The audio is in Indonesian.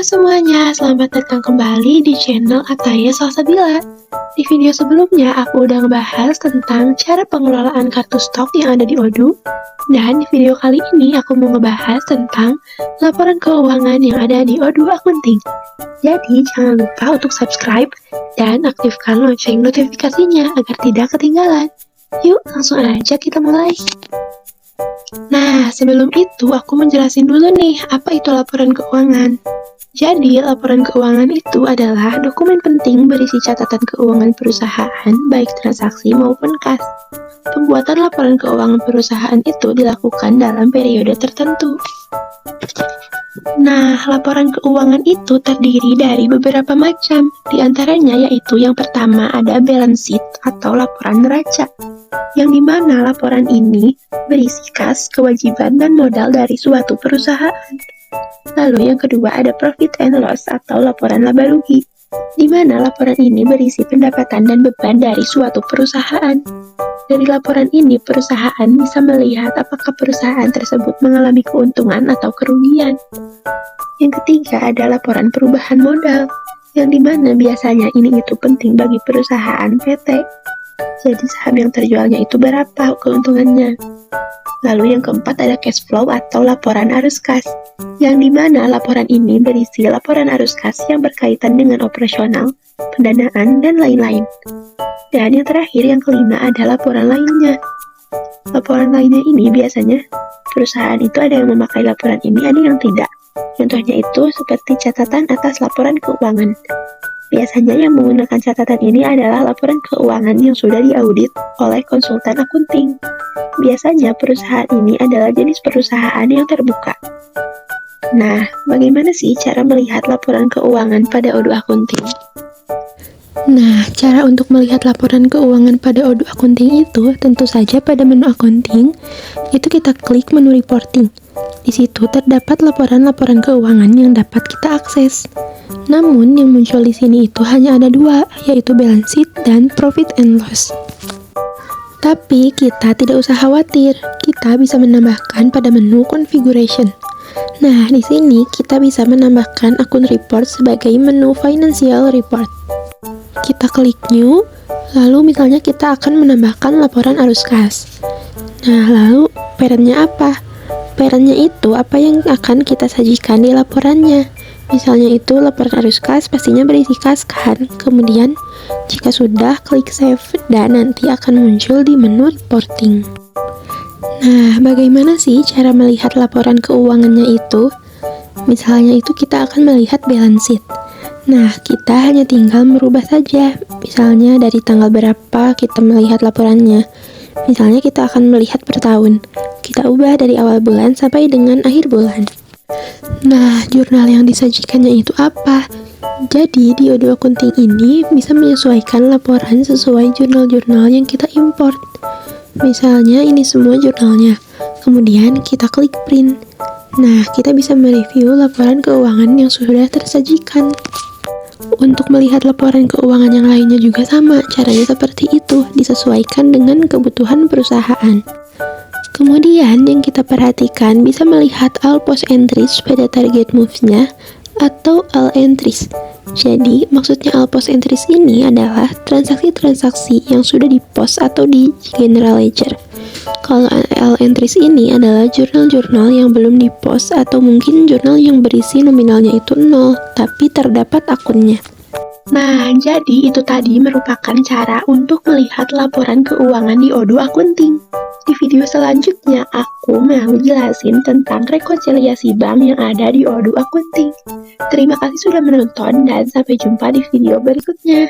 semuanya, selamat datang kembali di channel Ataya Salsabila. Di video sebelumnya, aku udah ngebahas tentang cara pengelolaan kartu stok yang ada di Odoo. Dan di video kali ini, aku mau ngebahas tentang laporan keuangan yang ada di Odoo Accounting. Jadi, jangan lupa untuk subscribe dan aktifkan lonceng notifikasinya agar tidak ketinggalan. Yuk, langsung aja kita mulai. Nah, sebelum itu aku menjelasin dulu nih, apa itu laporan keuangan. Jadi, laporan keuangan itu adalah dokumen penting berisi catatan keuangan perusahaan, baik transaksi maupun kas. Pembuatan laporan keuangan perusahaan itu dilakukan dalam periode tertentu. Nah, laporan keuangan itu terdiri dari beberapa macam, di antaranya yaitu yang pertama ada balance sheet atau laporan neraca, yang dimana laporan ini berisi kas, kewajiban, dan modal dari suatu perusahaan. Lalu yang kedua ada profit and loss atau laporan laba rugi, di mana laporan ini berisi pendapatan dan beban dari suatu perusahaan. Dari laporan ini, perusahaan bisa melihat apakah perusahaan tersebut mengalami keuntungan atau kerugian. Yang ketiga ada laporan perubahan modal, yang dimana biasanya ini itu penting bagi perusahaan PT. Jadi saham yang terjualnya itu berapa keuntungannya. Lalu yang keempat ada cash flow atau laporan arus kas, yang dimana laporan ini berisi laporan arus kas yang berkaitan dengan operasional, pendanaan, dan lain-lain. Dan yang terakhir, yang kelima ada laporan lainnya. Laporan lainnya ini biasanya perusahaan itu ada yang memakai laporan ini, ada yang tidak. Contohnya itu seperti catatan atas laporan keuangan. Biasanya yang menggunakan catatan ini adalah laporan keuangan yang sudah diaudit oleh konsultan akunting. Biasanya perusahaan ini adalah jenis perusahaan yang terbuka. Nah, bagaimana sih cara melihat laporan keuangan pada Odoo Accounting? Nah, cara untuk melihat laporan keuangan pada Odoo Accounting itu tentu saja pada menu accounting, itu kita klik menu reporting. Di situ terdapat laporan-laporan keuangan yang dapat kita akses. Namun, yang muncul di sini itu hanya ada dua, yaitu balance sheet dan profit and loss. Tapi kita tidak usah khawatir, kita bisa menambahkan pada menu configuration. Nah, di sini kita bisa menambahkan akun report sebagai menu financial report. Kita klik new, lalu misalnya kita akan menambahkan laporan arus kas. Nah, lalu parentnya apa? Parentnya itu apa yang akan kita sajikan di laporannya. Misalnya itu laporan arus kas pastinya berisi kas kan. Kemudian jika sudah klik save dan nanti akan muncul di menu reporting. Nah, bagaimana sih cara melihat laporan keuangannya itu? Misalnya itu kita akan melihat balance sheet. Nah, kita hanya tinggal merubah saja. Misalnya dari tanggal berapa kita melihat laporannya. Misalnya kita akan melihat per tahun. Kita ubah dari awal bulan sampai dengan akhir bulan. Nah, jurnal yang disajikannya itu apa? Jadi, di Odoo Accounting ini bisa menyesuaikan laporan sesuai jurnal-jurnal yang kita import. Misalnya ini semua jurnalnya. Kemudian kita klik print. Nah, kita bisa mereview laporan keuangan yang sudah tersajikan. Untuk melihat laporan keuangan yang lainnya juga sama, caranya seperti itu, disesuaikan dengan kebutuhan perusahaan. Kemudian yang kita perhatikan bisa melihat all post entries pada target moves-nya atau all entries. Jadi maksudnya all post entries ini adalah transaksi-transaksi yang sudah di-post atau di general ledger. Kalau all entries ini adalah jurnal-jurnal yang belum di-post atau mungkin jurnal yang berisi nominalnya itu 0 tapi terdapat akunnya. Nah, jadi itu tadi merupakan cara untuk melihat laporan keuangan di Odoo Accounting. Di video selanjutnya, aku mau jelasin tentang rekonsiliasi bank yang ada di Odoo Accounting. Terima kasih sudah menonton dan sampai jumpa di video berikutnya.